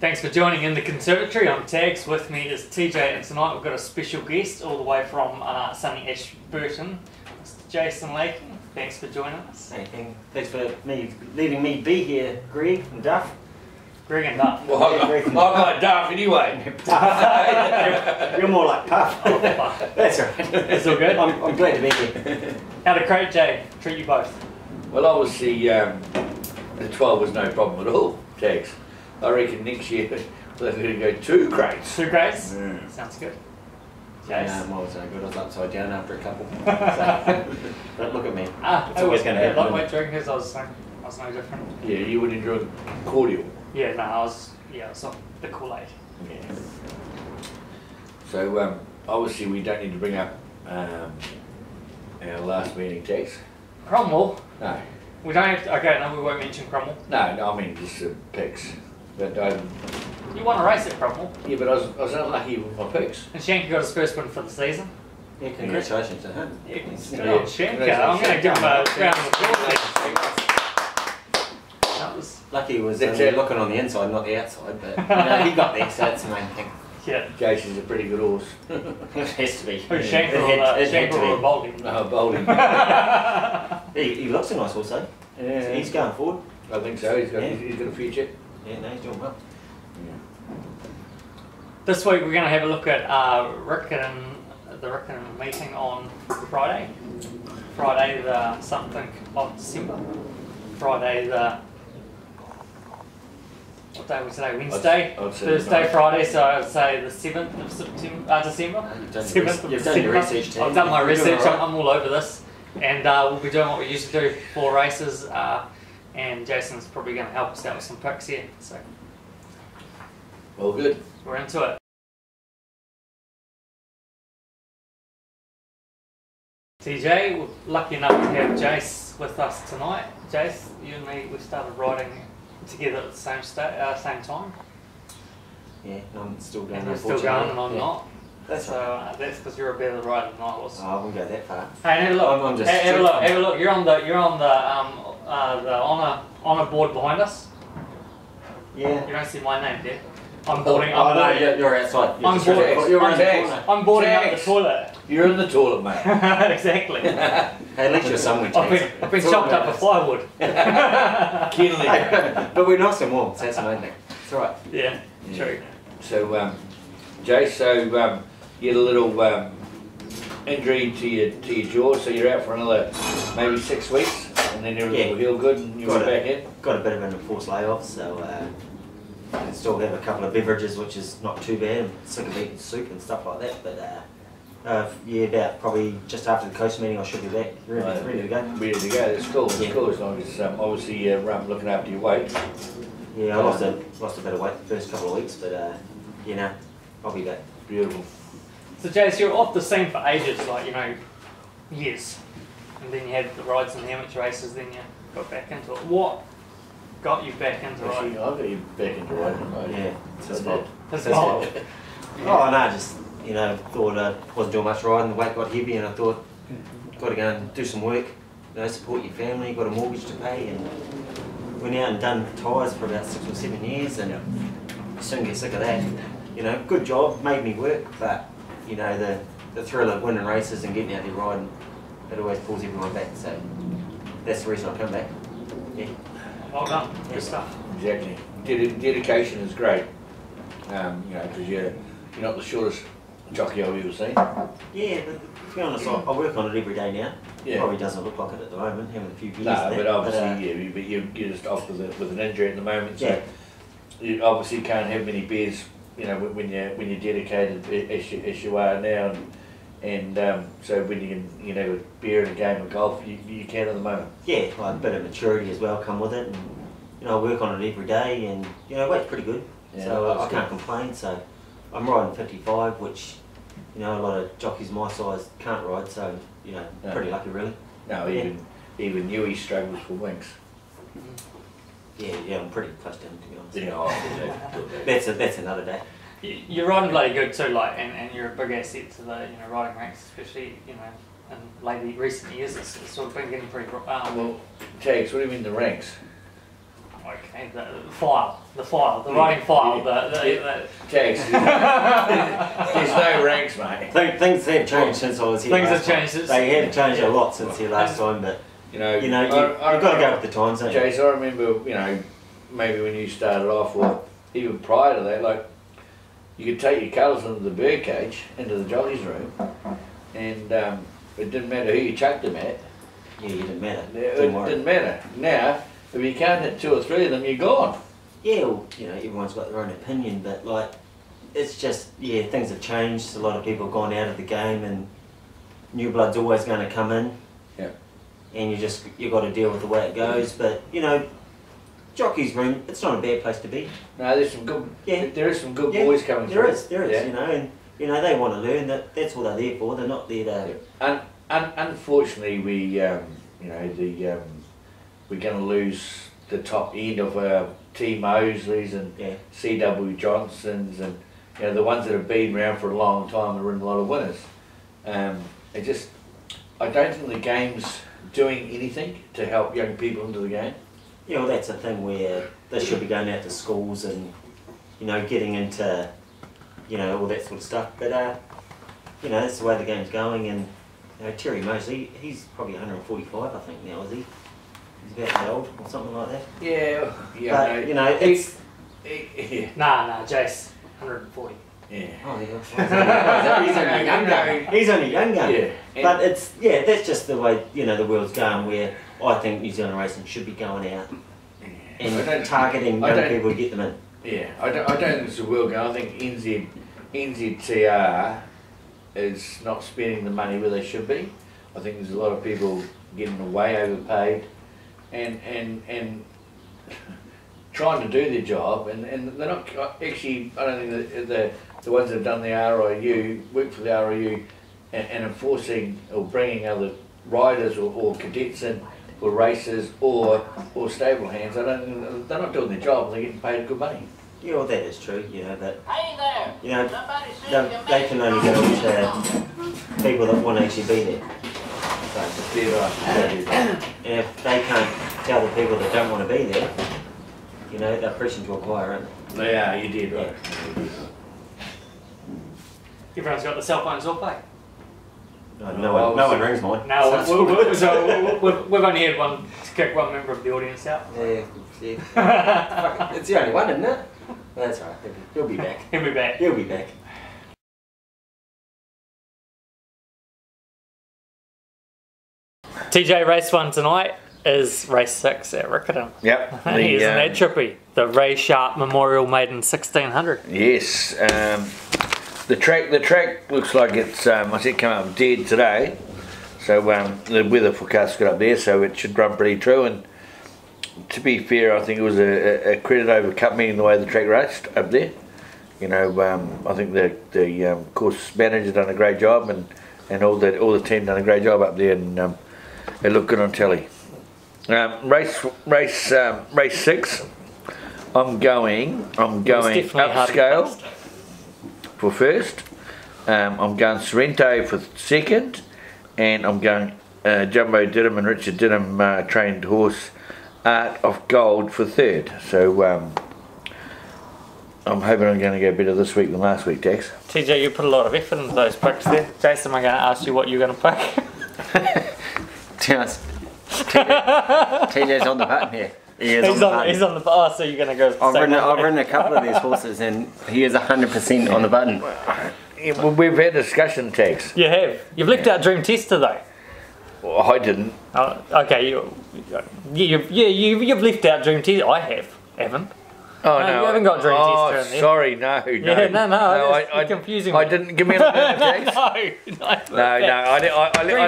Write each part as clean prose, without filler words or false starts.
Thanks for joining in the Conservatory. I'm Tags. With me is TJ, and tonight we've got a special guest all the way from sunny Ashburton, Mr. Jason Lake. Thanks for joining us. Hey, thanks for letting me be here, Greg and Duff. Greg and Duff. Well, I'm like Duff anyway. You're more like Puff. Oh, Puff. That's right. It's all good? I'm glad to be here. How did Crate J treat you both? Well, obviously, the 12 was no problem at all, Tags. I reckon next year we're going to go 2 crates. 2 crates? Mm. Sounds good. Yeah, Jace? mine was no good. I was upside down after a couple. So, but look at me. It's always going to happen. Lightweight drinkers, I was no different. Yeah, you wouldn't drink cordial. Yeah, no, I was not the Kool-Aid. Yeah. So, obviously we don't need to bring up our last meeting, Tags. Cromwell? No. We don't have to, okay, no, we won't mention Cromwell. No, I mean just the picks. But You won a race at Cromwell. yeah, but I was unlucky with my picks. And Shanker got his first win for the season. Yeah, congratulations to him. Yeah, good Yeah. on Shanker. I'm going to give him a round of applause. That was, Lucky he was That's it. looking on the inside, not the outside, but he got there, so that's the main thing. yeah. Jason's a pretty good horse. It has to be. Who's It Shanker had to or be. Boldy? No, bowling. He looks a nice horse, though. Yeah. He's going forward. I think so. He's got a future. Yeah, no, he's doing well. This week we're going to have a look at the Rickenham meeting on Friday. Friday the something of December. Friday the... What day was today? Wednesday? I'd say Thursday, the Friday, so I'd say the 7th of September, December. You've done your research, Tim. I've done my You're doing research, all right. I'm all over this. And we'll be doing what we used to do, 4 races. And Jason's probably going to help us out with some picks here. So Well, good. we're into it. TJ, we're lucky enough to have Jace with us tonight. Jace, you and me, we started riding together at the same time. Yeah, and I'm still going. And you're still going and I'm Yeah. not. That's So that's because you're a better rider than I was. Oh, I wouldn't go that far. Hey, have a look. I'm just Have a look. You're on the honor board behind us. Yeah. You don't see my name there. I'm Oh, boarding. no, you're outside. I'm just boarding. right. You're around the corner. I'm boarding up Jax. the toilet. You're in the toilet, mate. Exactly. Hey, at least you're somewhere, I've James. been It's all chopped about up for firewood. Keenly. Hey, but we're nice and warm, so that's amazing. It's alright. Yeah, Yeah. true. So, Jace, you had a little injury to your jaw, so you're out for another maybe 6 weeks, and then everything will heal good, and you'll be back in. Got a bit of an enforced layoff, so I can still have a couple of beverages, which is not too bad. I'm sick of eating soup and stuff like that, but yeah, about probably just after the coach meeting, I should be back ready to go. Ready to go. That's cool. That's Yeah. cool. As long as obviously you're looking after your weight. Yeah, I lost a bit of weight the first couple of weeks, but you know, I'll be back. Beautiful. So Jace, you're off the scene for ages, like years, and then you had the rides and the amateur races. Then you got back into it. What got you back into Actually, riding? I'll get you back into riding. Yeah, it's his That's fault. His That's fault. it. Oh no, just thought I wasn't doing much riding. The weight got heavy, and I thought, got to go and do some work. Support your family. Got a mortgage to pay, and went out and done tyres for about 6 or 7 years, and soon get sick of that. Good job, made me work, but the thrill of winning races and getting out there riding, it always pulls everyone back. So that's the reason I come back. Yeah. Well done. Good stuff. Exactly. Dedication is great. Because you're not the shortest jockey I've ever seen. Yeah, but to be honest, I work on it every day now. Yeah. Probably doesn't look like it at the moment, having a few beers. No, and but that, obviously, but you're just off with an injury at the moment, so Yeah. you obviously can't have many beers, when you're dedicated as you are now, and so when you can, have a beer and a game of golf, you can at the moment. Yeah, like a bit of maturity as well come with it, and I work on it every day, and weight's pretty good, Yeah, so I that's can't good. complain. So I'm riding 55, which a lot of jockeys my size can't ride, so No. pretty lucky really. No, Yeah. even Newey struggles for wings. Yeah, I'm pretty close to him, to be honest. That's another day. You're riding bloody good too, and you're a big asset to the riding ranks, especially in recent years. It's sort of been getting pretty. Well, Tags, what do you mean the ranks? Okay, the writing file, the Tags. There's no ranks, mate. Things have changed since I was here. Things have changed. They have changed a lot since here last time, but You know, you've got to go with the times, don't you? Jace, I remember, you know, maybe when you started off, or even prior to that, like, you could take your colours into the birdcage, into the jockey's room, and it didn't matter who you chucked them at. Yeah, you didn't matter. It didn't matter. Now, if you can't hit 2 or 3 of them, you're gone. Yeah, well, you know, everyone's got their own opinion, but like, it's just, yeah, things have changed. A lot of people have gone out of the game, and new blood's always going to come in. Yeah. And you got to deal with the way it goes. But you know, jockey's room, it's not a bad place to be. No, there's some good. Yeah. There is some good boys coming through. There is. Yeah. You know, and you know they want to learn. That's what they're there for. They're not there to. And unfortunately, we're going to lose the top end of our T Mosleys and C.W. Johnsons, and you know the ones that have been around for a long time and win a lot of winners. I don't think the game's doing anything to help young people into the game. Yeah, well, that's a thing where they should be going out to schools and you know getting into you know all that sort of stuff. But you know that's the way the game's going, and you know Terry Mosley, he's probably 145, I think now, is he? He's about that old or something like that. Yeah. But, you know, it's... Nah, Jace, 140. Yeah. Oh, yeah. He's only a young gun. He's only a young gun. Yeah. But it's, that's just the way, you know, the world's going, where I think New Zealand racing should be going out and targeting young people to get them in. Yeah, I don't think it's the world going. I think NZTR is not spending the money where they should be. I think there's a lot of people getting way overpaid and trying to do their job, and they're not actually. I don't think that the ones that have done the RIU, work for the RIU, and enforcing or bringing other riders or cadets in for races or stable hands. They're not doing their job. They're getting paid good money. Yeah, well, that is true. You know, but Hey there. you know, they can only go to people that want to actually be there. So, and if they can't tell the people that don't want to be there, you know, they're preaching to a choir, aren't they? They are, you did right. Everyone's got the cell phones all play. No one rings mine. No, we've only had one to kick one member of the audience out. Yeah. It's the only one, isn't it? That's all right. He'll be back. He'll be back. He'll be back. TJ, race 1 tonight is race 6 at Riccarton. Yep. Isn't that trippy? The Ray Sharp Memorial Maiden 1600. Yes. The track looks like it's I said come up dead today, so the weather forecast got up there, so it should run pretty true. And to be fair, I think it was a credit over cup meeting the way the track raced up there. You know, I think the course manager done a great job, and all the team done a great job up there, and it looked good on telly. Race 6. I'm going upscale for first. I'm going Sorrento for second, and I'm going Jumbo Didham and Richard Didham trained horse Art of Gold for third. So I'm hoping I'm going to go better this week than last week, Dex. TJ, you put a lot of effort into those picks there. Jason, am I going to ask you what you're going to pick? TJ's on the button here. He's on the button. Oh, so you're going to go... I've ridden a couple of these horses and he is 100% on the button. Yeah, well, we've had discussion, Tex. You have. You've left out Dream Tester though. Well, I didn't. Oh, okay, you've left out Dream Tester. I haven't. Oh, no. You haven't got Dream Tester in there. Sorry, no. Yeah, no, confusing. I didn't give me a minute, Tex. No. I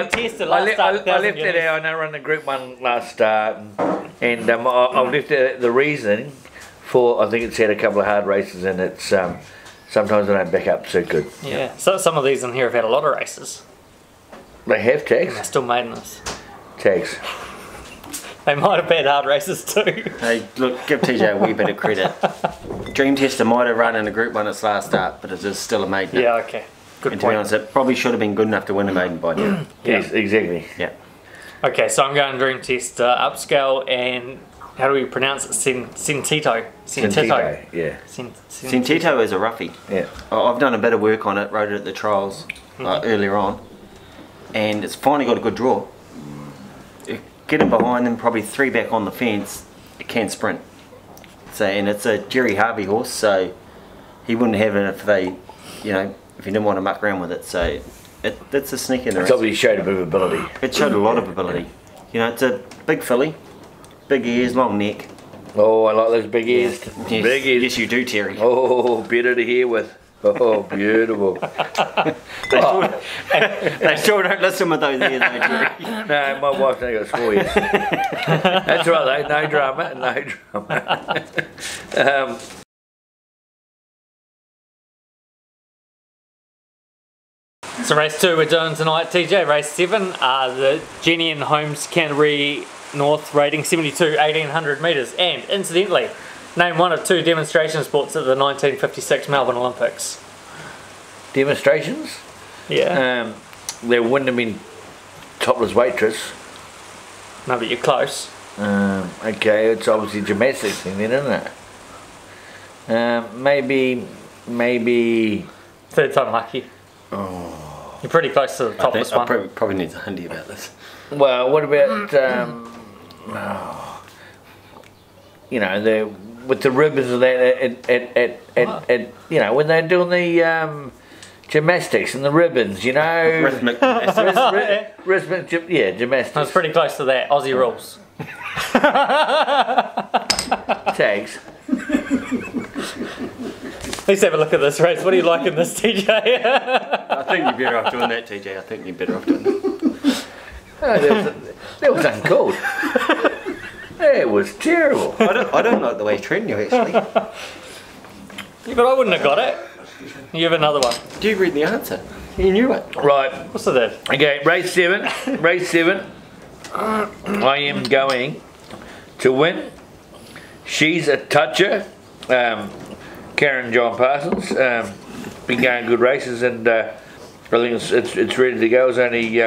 Tester left it out. I know run the Group 1 last start, and I've left it the reason for, I think it's had a couple of hard races, and it's sometimes they don't back up so good. Yeah, so some of these in here have had a lot of races. They have, Tex. And they're still maiden us. Tex. They might have had hard races too. Hey, look, give TJ a wee bit of credit. Dream Tester might have run in a Group 1 its last start, but it is still a maiden. Yeah, okay. Good and point. to be honest, it probably should have been good enough to win a maiden by now. Yes, exactly. Yeah. Okay, so I'm going Dream Tester, upscale, and how do we pronounce it? Sentito. Yeah. Sentito is a roughie. Yeah. I've done a bit of work on it, rode it at the trials earlier on, and it's finally got a good draw. Getting behind them, probably 3 back on the fence, it can sprint. So, and it's a Jerry Harvey horse, so he wouldn't have it if they, you know, if he didn't want to muck around with it. So it's a sneak in the race. It's obviously showed a bit of ability. It showed a lot of ability. You know, it's a big filly, big ears, long neck. Oh, I like those big ears. Yes, Big ears. yes you do, Terry. Oh, better to hear with. Oh, beautiful. They still don't listen with those ears, though, Terry. No, my wife's only got 4 years. That's right, though. No drama. No drama. So race 2 we're doing tonight, TJ. Race 7, the Jenny and Holmes Canterbury North, rating 72, 1800 metres. And incidentally, name one of 2 demonstration sports at the 1956 Melbourne Olympics. Demonstrations? Yeah. There wouldn't have been topless waitress. No, but you're close. Okay, it's obviously gymnastics thing then, isn't it? Maybe. Third time lucky. Oh. You're pretty close to the topless one. I probably need to handy about this. Well, what about you know, with the ribbons and that, you know, when they're doing the gymnastics and the ribbons, you know, Rhythmic gymnastics. rhythmic, gymnastics. I was pretty close to that. Aussie rules. Tags. Let's have a look at this race. What do you like in this, TJ? I think you're better off doing that, TJ. I think you're better off doing that. Oh, that was uncalled. It was terrible. I don't like the way he's treating you, actually. Yeah, but I wouldn't have got it. You have another one. Do you read the answer? You knew it. Right. What's that? Okay, race 7. Race 7. I am going to win. She's a toucher. Karen John Parsons. Been going good races, and I think it's ready to go. It's only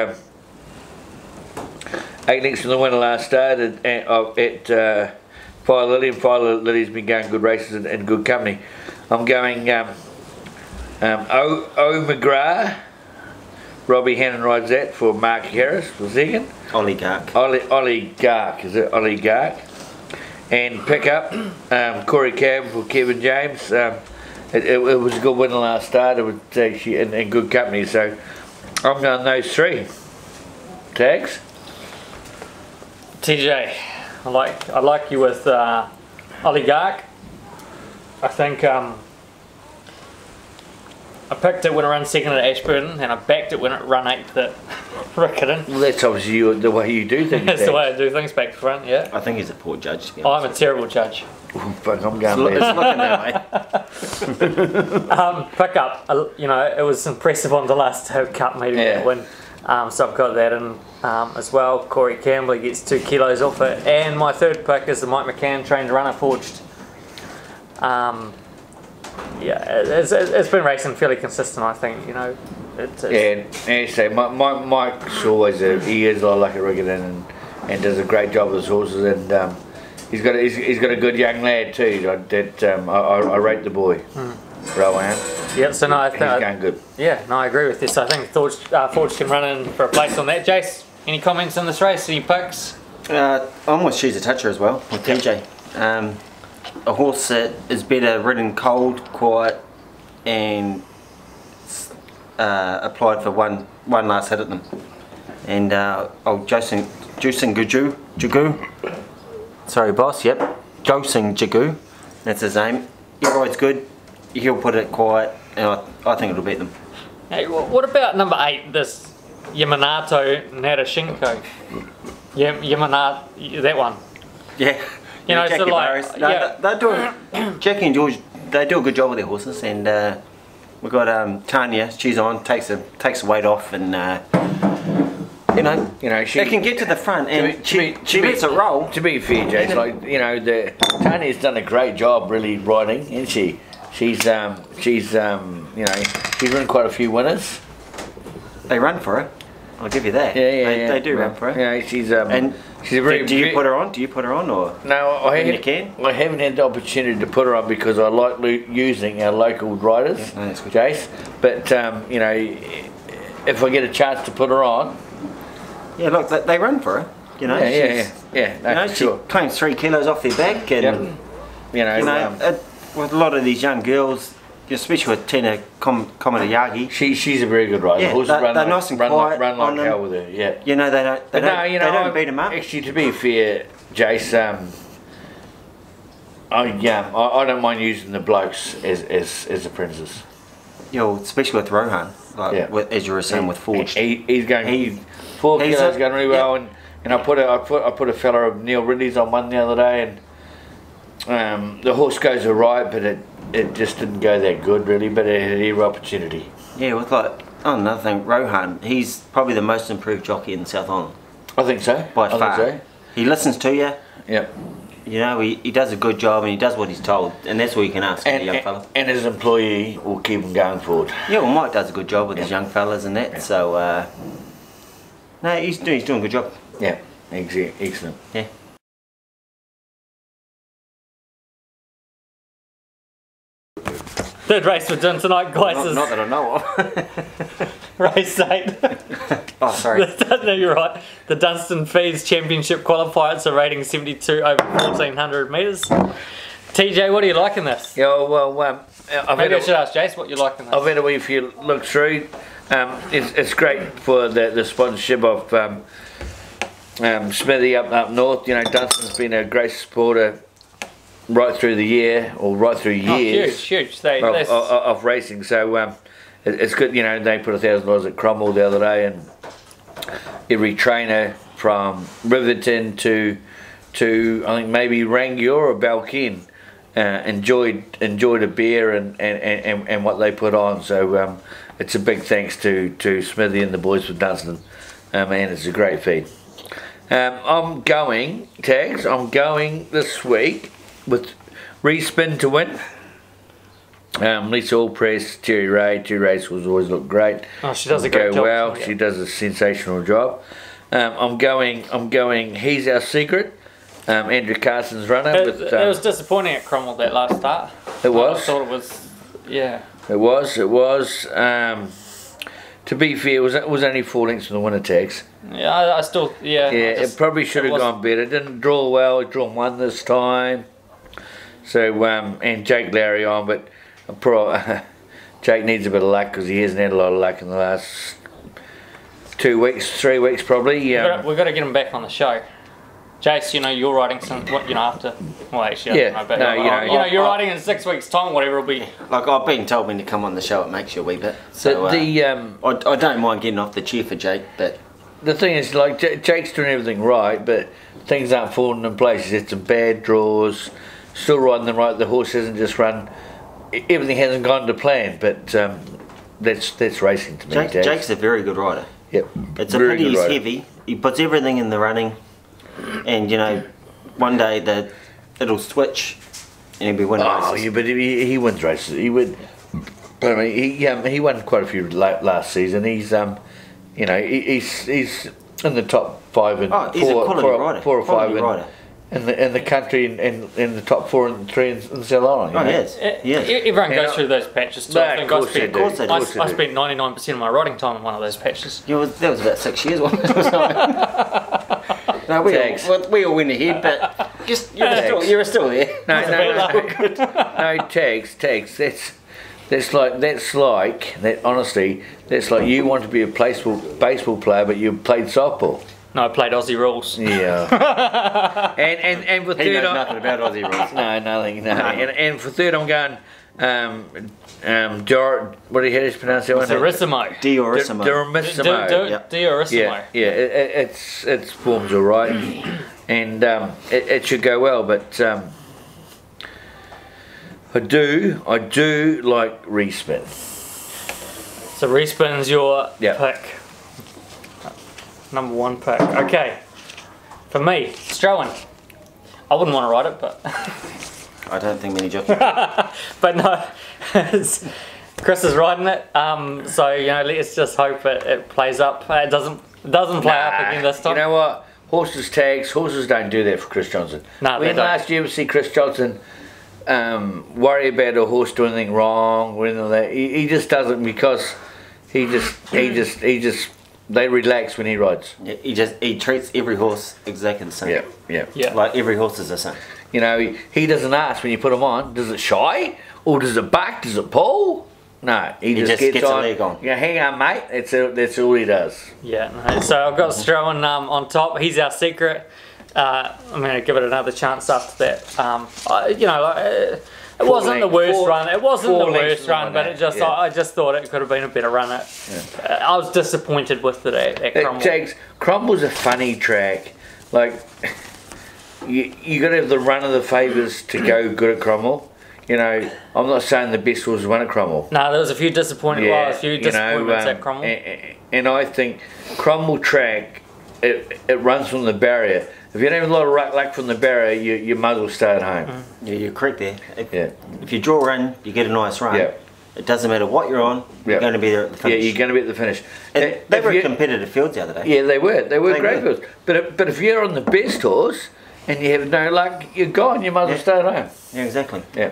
8 lengths from the winner last start at Fire Lily, and Fire Lily's been going good races and good company. I'm going O McGrath. Robbie Hannon rides that for Mark Harris for second. Oligarch. Oligarch, is it? Oligarch. And pick up Corey Cam for Kevin James. It was a good winner last start. It was actually in good company. So I'm going those 3. Tags. TJ, I like you with Oligarch. I think I picked it when it ran second at Ashburton, and I backed it when it ran 8th at Riccarton. Well, that's obviously the way you do things. That's the way I do things, back to front, yeah. I think he's a poor judge, to be Oh, honest. I'm a terrible judge. Ooh, fuck, I'm going It's there. looking that way. Pick up, you know, it was impressive on the last cup meeting Yeah. win. So I've got that in as well. Corey Campbell gets 2 kilos off it. And my third pick is the Mike McCann trained runner forged. Yeah, it's been racing fairly consistent, I think, you know. Yeah, and so Mike's always he is like a Riccarton and does a great job with his horses, and he's got a good young lad too. I rate the boy, Rowan. Yeah, so no, I think he's going good. Yeah, no, I agree with this. I think Forge can run in for a place on that. Jace, any comments on this race? Any picks? I'm with She's a Toucher as well, with TJ. A horse that is better ridden cold, quiet, and applied for one last hit at them. And Josing Jagu. Sorry, boss. Yep, Josing Jagu. That's his name. He rides good. He'll put it quiet, and I think it'll beat them. Hey, what about number 8? This Yamanato Narashinko. Yamanato, that one. Yeah. You know, Jackie so like, Burrows. No, yeah. they're doing. Jackie and George, they do a good job with their horses, and we've got Tanya. She's on, takes the weight off, and you know, she can get to the front, and she lets it roll. To be fair, Jace, like you know, Tanya's done a great job really riding, isn't she? She's you know, she's run quite a few winners. They run for her. I'll give you that. Yeah. They do run for her. Yeah, she's and She's a very. Do you put her on? Do you put her on or? No, I haven't had the opportunity to put her on because I like using our local riders, No, that's good. Jace. But you know, if I get a chance to put her on, Yeah, look, they run for her. You know, yeah. No, You know, for she sure. claims 3 kilos off their back, and You know, with a lot of these young girls, especially with Tina Komayagi, she's a very good rider. Yeah, Horses they're nice and quiet run on like hell them. with her. Yeah. you know, they don't beat them up. Actually, to be fair, Jace, I don't mind using the blokes as apprentices. You know, especially with Rohan, like as you were saying with Forged. He's going. 4 kilos going really well, and I put a fella of Neil Ridley's on one the other day, and the horse goes alright, but it just didn't go that good really. But it had every opportunity. Yeah, with another thing, Rohan, he's probably the most improved jockey in South Island. I think so. By far. Think so. He listens to you. Yep. You know, he does a good job and he does what he's told, and that's all you can ask of a young fella. And his employee will keep him going forward. Yeah, well, Mike does a good job with his young fellas and that, so no, he's doing a good job. Yeah, excellent. Yeah. Third race we're doing tonight, guys, is Not that I know of. race 8. Oh, sorry. No, you're right. The Dunstan Feeds Championship qualifier. It's a rating 72 over 1400 metres. TJ, what do you like in this? Yeah, well, Maybe I should ask Jace what you like in this. I've had a wee few look through. It's great for the sponsorship of Smithy up north. You know, Dunstan's been a great supporter right through the year, or right through years. Huge. Of racing. So it's good. You know, they put $1,000 at Cromwell the other day, and every trainer from Riverton to I think maybe Rangiora or Balkin enjoyed a beer and what they put on. So it's a big thanks to Smithy and the boys with Dunstan, and it's a great feed. I'm going this week with Respin to win. Lisa Allpress, Terry Ray's was always looked great. Oh, she does a great job. Well, she does a sensational job. I'm going. He's Our Secret. Andrew Carson's runner. It was disappointing at Cromwell that last start. It was. I thought it was. Yeah. It was. To be fair, it was only 4 lengths from the winner tags. Yeah, I still. Yeah. It probably should have gone better. It didn't draw well. It drawn 1 this time. So and Jake Lowry on, but Jake needs a bit of luck because he hasn't had a lot of luck in the last 2 weeks, 3 weeks probably. We've got to get him back on the show. Jace, you know, you're riding after. Well, actually, I don't know, but you're riding in 6 weeks' time, whatever it'll be. Like, I've been told when to come on the show, it makes you a wee bit. So I don't mind getting off the chair for Jake, but the thing is, like, Jake's doing everything right, but things aren't falling in place. He's had some bad draws, still riding them right. The horse hasn't just run. Everything hasn't gone to plan, but that's racing to me. Jake's a very good rider. Yep. It's a pity he's heavy. He puts everything in the running, and you know, one day it'll switch, and he'll be winning races. Oh, yeah, but he wins races. He would. But I mean, he won quite a few last season. He's he's in the top 5 and he's a quality rider. 4 or 5 rider. In the country and in the top 4 and 3 in South Island. Oh, yes. Everyone goes through those patches too. Of course they do. I spent 99% of my riding time in one of those patches. Yeah, that was about 6 years, wasn't it? No, we all went ahead, but you were still there. No, tags. That's like honestly, that's like you want to be a baseball player, but you played softball. No, I played Aussie rules. Yeah. and for third, he knows nothing about Aussie rules. No, nothing. No. And for third, I'm going. What do you hear? Pronounce that one? Diorissimo. Diorissimo. Yeah. Its form's all right, and it should go well. But I do like Respin. So Respin's your pick. Number 1 pick. Okay. For me, Strowan. I wouldn't want to ride it, but I don't think many jockeys. but no, Chris is riding it. So let's just hope it plays up. It doesn't play up again this time. You know what? horses tags. Horses don't do that for Chris Johnson. No, they when don't. last you ever see Chris Johnson worry about a horse doing anything wrong or anything like that? He just doesn't, because he just they relax when he rides. Yeah, he treats every horse exactly the same. Yeah. Like every horse is the same. You know, he doesn't ask when you put him on, does it shy? Or does it buck? Does it pull? No, he just gets a on. leg on. Yeah, hang on, mate. That's all he does. Yeah, no. So I've got Strowan on top. He's our secret. I'm going to give it another chance after that. You know, it wasn't the worst run. It wasn't the worst run, but I just thought it could have been a better run. I was disappointed with it at Cromwell. Cromwell's a funny track. Like, you got to have the run of the favours to go good at Cromwell. You know, I'm not saying the best horses won at Cromwell. No, there was a few disappointments at Cromwell. And I think Cromwell track, it runs from the barrier. If you don't have a lot of luck from the barrier, you might as well stay at home. Yeah, you're correct there. If you draw in, you get a nice run. Yeah. It doesn't matter what you're on, you're going to be there at the finish. Yeah, you're going to be at the finish. And they were competitive fields the other day. Yeah, they were. They were great fields. But if you're on the best horse and you have no luck, you're gone. You might as well stay at home. Yeah, exactly. Yeah.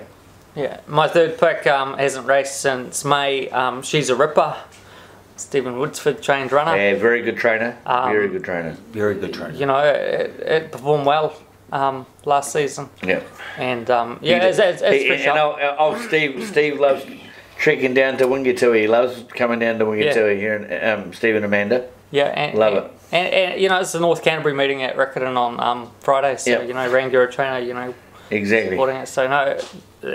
Yeah, my third pick hasn't raced since May. She's a ripper. Stephen Woodsford, trained runner. Yeah, very good trainer. Very good trainer. Very good trainer. You know, it performed well last season. Yeah. And it's Steve loves trekking down to Wingatui. He loves coming down to Wingatui here, and Steve and Amanda. Yeah, and love it. And you know, it's the North Canterbury meeting at Riccarton on Friday. So you know, Rangira trainer. You know, exactly. Supporting it. So no,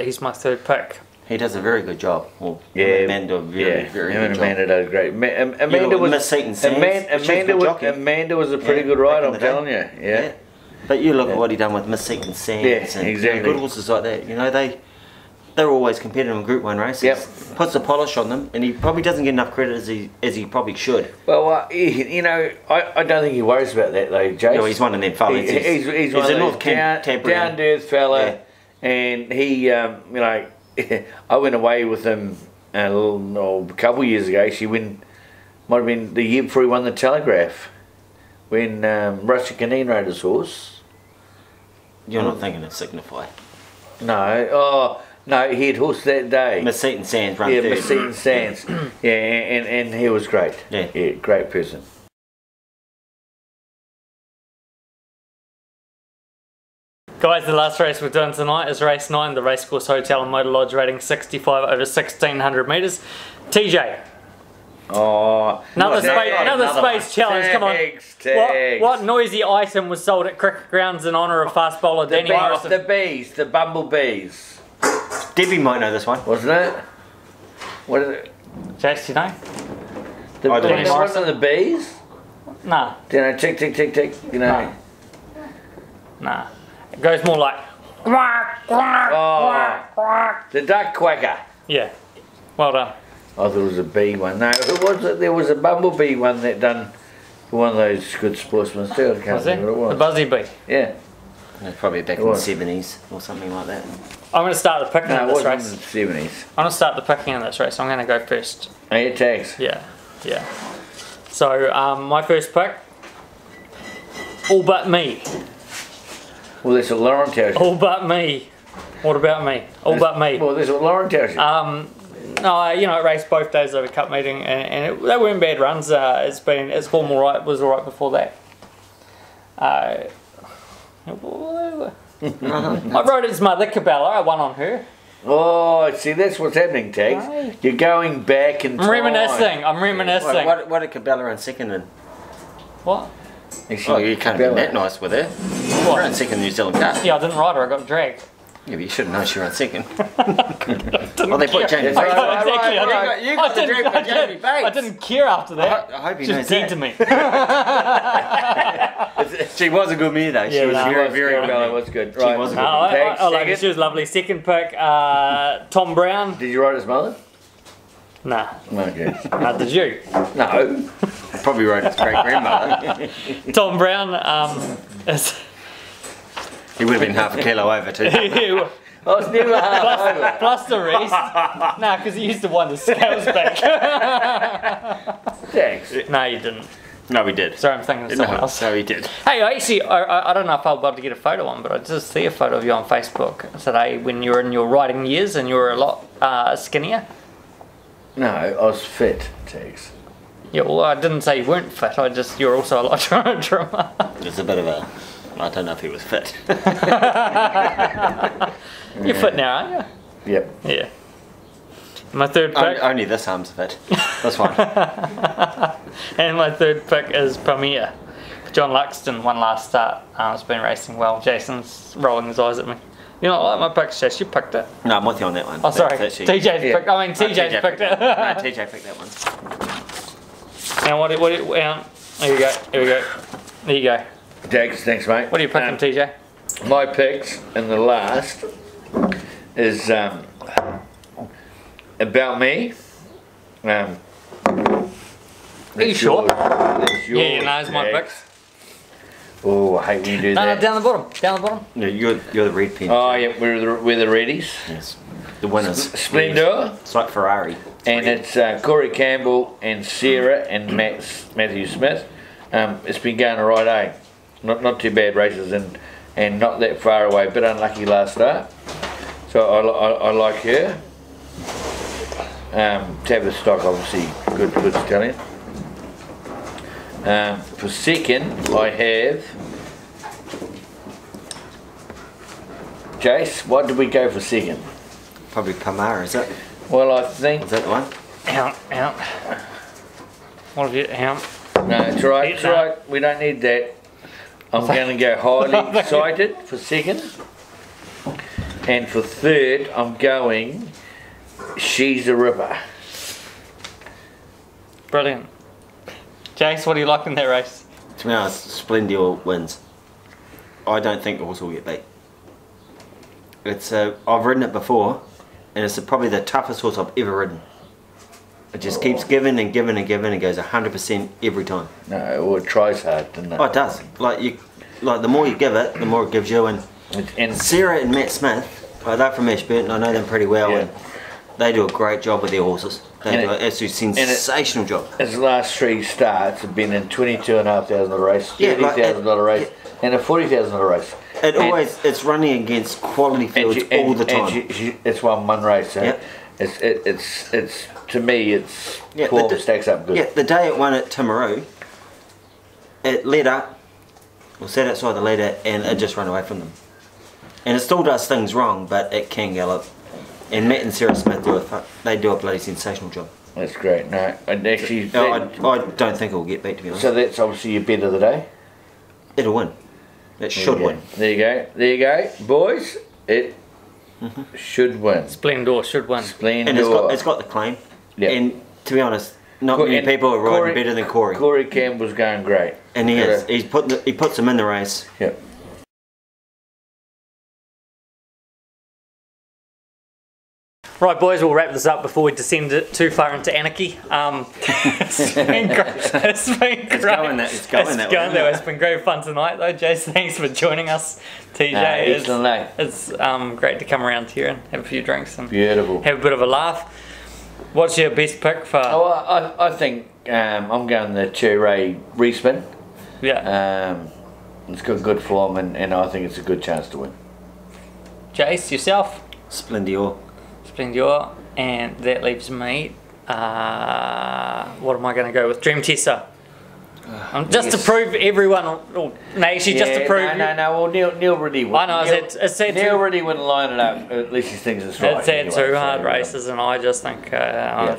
he's my third pick. He does a very good job. Well, Amanda, very good Amanda job. does great. Amanda was Miss Seaton Sands. Amanda was a pretty good ride. I'm telling you. Yeah. But you look at what he done with Miss Seaton Sands. And exactly. Good horses like that. You know, they're always competitive in Group 1 races. Yep. Puts the polish on them, and he probably doesn't get enough credit as he probably should. Well, you know, I don't think he worries about that though, Jace. No, he's one of them fellas. He's one of those down to earth fella, and he, you know, I went away with him a couple of years ago. Might have been the year before he won the Telegraph, when Rusty Canine rode his horse. You're not thinking of Signify. No, no, he had horse that day. Miss Seaton Sands run third. Miss Seaton Sands. Yeah, and he was great. Yeah, great person. Guys, the last race we're doing tonight is race 9, the Racecourse Hotel and Motor Lodge, rating 65 over 1600 metres. TJ. Oh, another space challenge. Come on. What noisy item was sold at Cricket Grounds in honour of fast bowler Danny Morrison? The bumblebees. Debbie might know this one. Wasn't it? What is it? Jace, you know? Danny Morrison, the bees? Nah. You know, tick, tick, tick, tick, you know. Nah. It goes more like... The duck quacker. Yeah. Well done. I thought it was a bee one. No, who was it? There was a bumblebee one that done for one of those good sportsmen too. I can't remember what it was. The buzzy bee. Yeah. It's probably back in the 70s or something like that. I'm going to start the picking in this race. In the 70s. I'm going to start the picking in this race. I'm going to go first. Hey, tags. Yeah. So, my first pick, All But Me. Well, that's what Lauren tells you. All But Me. What about me? All But Me. Well, that's what Lauren tells you. No, you know, I raced both days of a cup meeting, and they weren't bad runs. It's form alright. Was alright before that. I rode its mother, Cabela. I won on her. Oh, see, that's what's happening, Tags. Right. You're going back in time. I'm reminiscing. What did Cabela run second in? What? Actually, you can't be that nice with her. What? She ran second in the New Zealand Cup. Yeah, I didn't ride her. I got dragged. Yeah, but you should have known she ran second. Well, they put Jamie Bates. Exactly. You got the drink with Jamie Bates. I didn't care after that. I hope you know Just dead to me. She was a good mare though. She was very well. It was good. Right. She was a good I like it. She was lovely. Second pick, Tom Brown. Did you ride his mother? Nah. Okay. Did you? No. Probably rode his great grandmother. Tom Brown he would have been half a kilo over too. I was never half over. Plus the rest. Nah, because he used to wind the scales back. Thanks. No, you didn't. No, we did. Sorry, I'm thinking of someone else. No, we did. Hey, I don't know if I'll be able to get a photo on, but I just see a photo of you on Facebook today when you were in your riding years and you were a lot skinnier. No, I was fit, Tex. Yeah, well, I didn't say you weren't fit. You're also a lot trimmer. It's a bit of a... I don't know if he was fit. You're fit now, aren't you? Yep. Yeah. My third pick. Only this arm's fit. That's fine. And my third pick is Premier. John Luxton won last start. It's been racing well. Jason's rolling his eyes at me. You know, I like my picks, Jess. You picked it. No, I'm with you on that one. Oh, sorry. TJ's TJ's picked. I mean, TJ's picked it. No, TJ picked that one. Now, here we go. Here we go. There you go. Tex, thanks, mate. What are you picking, TJ? My picks in the last is About Me. Are you sure? Yeah, it's my picks. Oh, I hate when you do No, that. down the bottom. Down the bottom. No, you're the red pen. Oh, yeah, we're the readies. Yes. The winners. Splendor. It's like Ferrari. And it's Corey Campbell and Sarah and Matthew Smith. It's been going alright, eh? Not too bad races and not that far away. Bit unlucky last start. So I like her. Tavistock, obviously, good stallion. For second, I have Jace. What did we go for second? Probably Pamara, is it? Well, I think. Is that the one? Out. What have you, out? No, it's right. It's right. We don't need that. I'm going to go highly excited for second, and for third, I'm going. She's a Ripper. Brilliant. Jace, what do you like in that race? To be honest, Splendor wins. I don't think the horse will get beat. It's I've ridden it before, and it's probably the toughest horse I've ever ridden. It just keeps giving and giving and giving and goes 100% every time. No, well, it tries hard, doesn't it? Oh, it does. Like the more you give it, the more it gives you. And Sarah and Matt Smith, they're from Ashburton. I know them pretty well, and they do a great job with their horses. They do an absolute sensational job. His last three starts have been in $22,500 race, $30,000 race, and a $40,000 race. It's running against quality fields all the time. It's won one race. So yep. It's to me, it's form stacks up good. Yeah, the day it won at Timaru, it led up, or sat outside the leader, and it just ran away from them. And it still does things wrong, but it can gallop. And Matt and Sarah Smith do a bloody sensational job. That's great. No, and actually, I don't think it will get beat, to be honest. So that's obviously your bet of the day. It'll win. It should win. There you go. There you go, boys. It should win. Splendor should win. Splendor. And it's got the claim. Yeah. And to be honest, not many people are riding better than Corey. Corey Campbell's going great. And he is. He puts them in the race. Yep. Right, boys, we'll wrap this up before we descend too far into anarchy. It's been great. It's been great. It's going that way. It's been great fun tonight, though. Jason, thanks for joining us. TJ, it's great to come around here and have a few drinks and have a bit of a laugh. What's your best pick for? Oh, I think I'm going the Cherry respin. Yeah. It's got good form, and I think it's a good chance to win. Jace, yourself? Splendor. Splendor, and that leaves me. What am I going to go with? Dream Tessa. Just to prove everyone. Just to prove. No. Well, Neil really would. I know. Neil really wouldn't line it up. At least he thinks it's right. It's had two hard races, and I just think I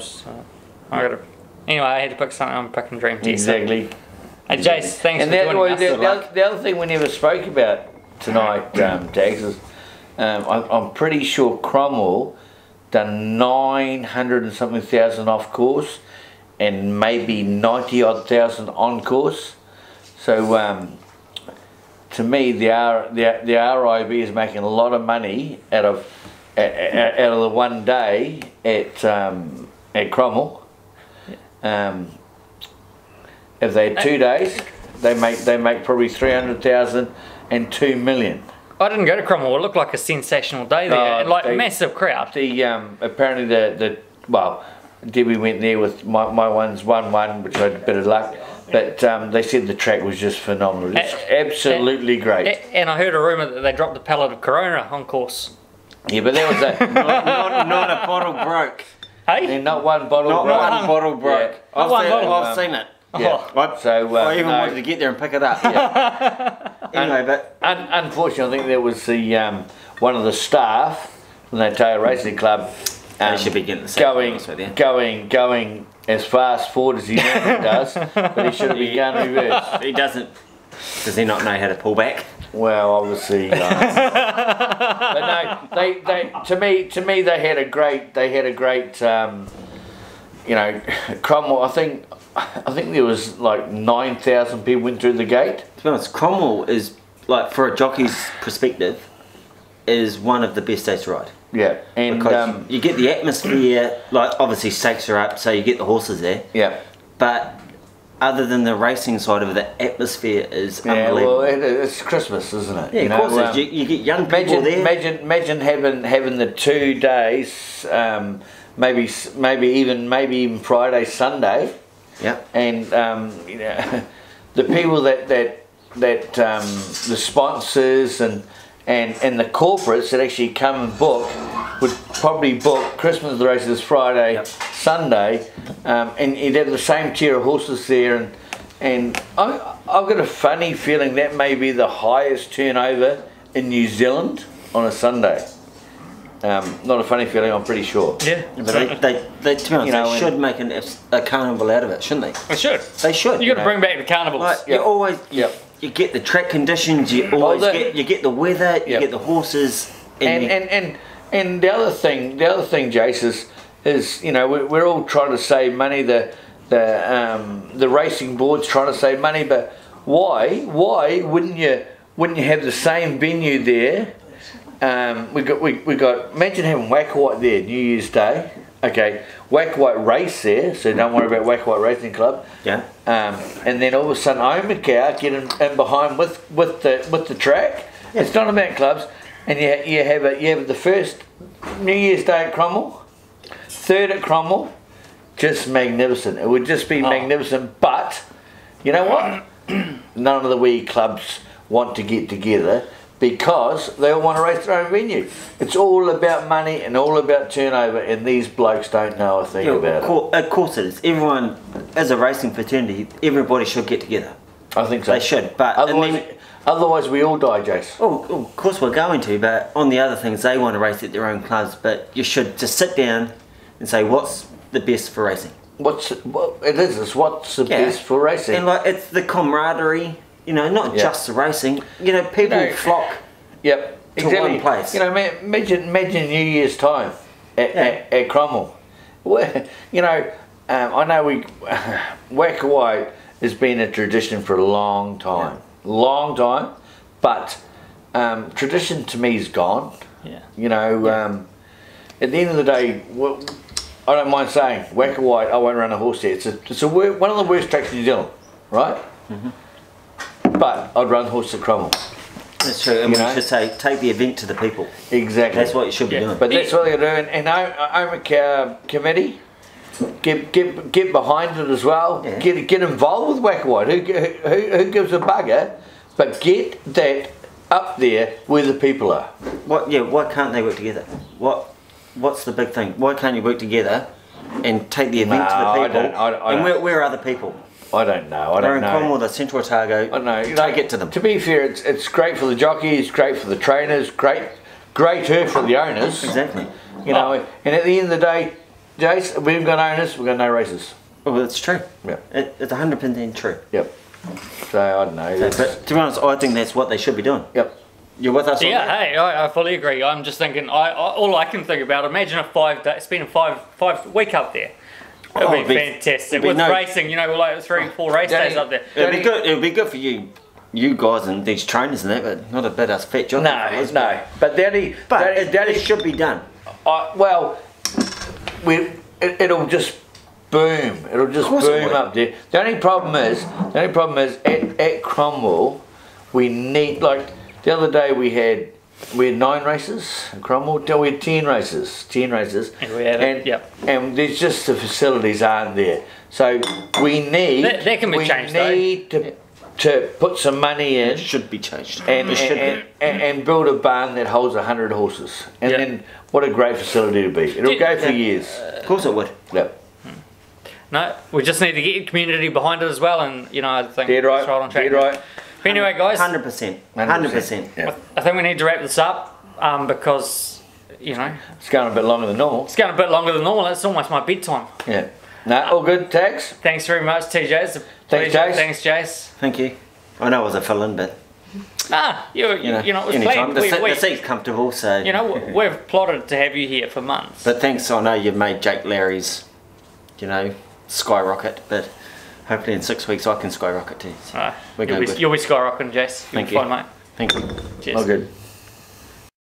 gotta. Anyway, I had to pick something. I'm picking Dream Tessa. Exactly. Hey, Jace, thanks for joining us. The other thing we never spoke about tonight, Tags, is I'm pretty sure Cromwell done 900 and something thousand off course and maybe 90 odd thousand on course. So to me the RIB is making a lot of money out of the one day at Cromwell. If they had 2 days, they make probably 300,000 and 2 million. I didn't go to Cromwell. It looked like a sensational day there, massive crowd. Apparently Debbie went there with my ones 1-1, which I had a bit of luck. But they said the track was just phenomenal. It's absolutely great. And I heard a rumour that they dropped a pallet of Corona on course. Yeah, but that was not a bottle broke. Hey? and not one bottle. Not broke. one bottle broke. Yeah. I've seen it. Yeah. Oh. So I even no. wanted to get there and pick it up. Yeah. Anyway, but Unfortunately, I think there was the one of the staff from the Tail Racing Club. they should be getting the same going as fast forward as he normally does, but he should have been going reverse. he doesn't. Does he not know how to pull back? Well, obviously, but no, they to me they had a great Cromwell. I think there was like 9,000 people went through the gate. To be honest, Cromwell is, like, for a jockey's perspective, is one of the best days to ride. Yeah, and Because you get the atmosphere, like, obviously stakes are up, so you get the horses there. yeah. But other than the racing side of it, the atmosphere is unbelievable. Well, it's Christmas, isn't it? Yeah, of course it is. You get young people there. Imagine having the 2 days, maybe even Friday, Sunday. Yeah. And the people that the sponsors and the corporates that actually come and book would probably book Christmas races Friday, Sunday, and you'd have the same tier of horses there, and I've got a funny feeling that may be the highest turnover in New Zealand on a Sunday. Not a funny feeling, I'm pretty sure. Yeah. But they to be honest, they should make a carnival out of it, shouldn't they? They should. They should. You got to bring back the carnivals. Like, you always you get the track conditions, you always get the weather, you get the horses, and the other thing, Jace, is we're all trying to save money. The racing board's trying to save money, but why wouldn't you have the same venue there? We got imagine having Wacker White there New Year's Day. Okay, Wacker White race there, so don't worry about Wacker White Racing Club. Yeah. And then all of a sudden, Omakau get in behind with the track. Yeah. It's not about clubs, and you have the first New Year's Day at Cromwell, third at Cromwell, just magnificent. It would just be magnificent. But you know what? None of the wee clubs want to get together, because they all want to race their own venue. It's all about money and all about turnover, and these blokes don't know a thing about it. Of course it is. Everyone, as a racing fraternity, everybody should get together. I think so. They should, but otherwise we all die, Jace. Oh, of course we're going to, but on the other things, they want to race at their own clubs, but you should just sit down and say, what's the best for racing? What's the best for racing? And like, it's the camaraderie. Not just the racing. People flock. Yep. To one place. Imagine New Year's time at Cromwell. Where, I know Wacker White has been a tradition for a long time, but tradition to me is gone. Yeah. At the end of the day, I don't mind saying Wacker White. I won't run a horse there. It's one of the worst tracks in New Zealand, right? Mm-hmm. But I'd run horses at Cromwell. That's true, and we should say, take the event to the people. Exactly. That's what you should be doing. But that's what they're doing. And Omakau committee, get behind it as well. Yeah. Get involved with Wacker White. Who gives a bugger? But get that up there where the people are. Why can't they work together? What's the big thing? Why can't you work together and take the event to the people? And where are the people? I don't know. They're in Cromwell, the Central Otago. I don't know. Take it to them. To be fair, it's great for the jockeys, great for the trainers, greater for the owners. Exactly. And at the end of the day, Jace, we've got owners, we've got no races. Well, that's true. Yeah. It's 100% true. Yep. So I don't know. But to be honest, I think that's what they should be doing. Yep. You're with us on that? Hey, I fully agree. I'm just thinking, all I can think about, imagine spending 5 week up there. It would be fantastic. With racing, like 3 or 4 race days up there. It'd be good. It would be good for you guys and these trainers and that, but not a bit us fat jockeys. No. But that should be done. It'll just boom. It'll just boom up there. The only problem is at Cromwell, we need, like the other day we had 9 races in Cromwell. We had 10 races. And we had and there's just the facilities aren't there. So we need That can be changed, though. need to put some money in It should be changed. and, It should be. and build a barn that holds 100 horses. And Yeah. then what a great facility to be. It'll go for years. Of course it would. Yep. No, we just need to get your community behind it as well, and you know, I think Dead right. it's right on track. Dead right. But anyway, guys, 100%. 100%. Yeah. I think we need to wrap this up because you know It's going a bit longer than normal. it's going a bit longer than normal. It's almost my bedtime. Yeah. No, all good, Tax. Thanks very much, TJ. It's a Thanks, pleasure. Jace. Thanks, Jace. Thank you. I know it was a fill-in, but You know, it was anytime. planned. The seat's comfortable, so You know, we've plotted to have you here for months. But thanks, I know you've made Jake Larry's, skyrocket, but hopefully in 6 weeks I can skyrocket too. So we're going good. You'll be skyrocketing, Jace. You'll Thank be you. fine, mate. Thank you. Cheers. All good.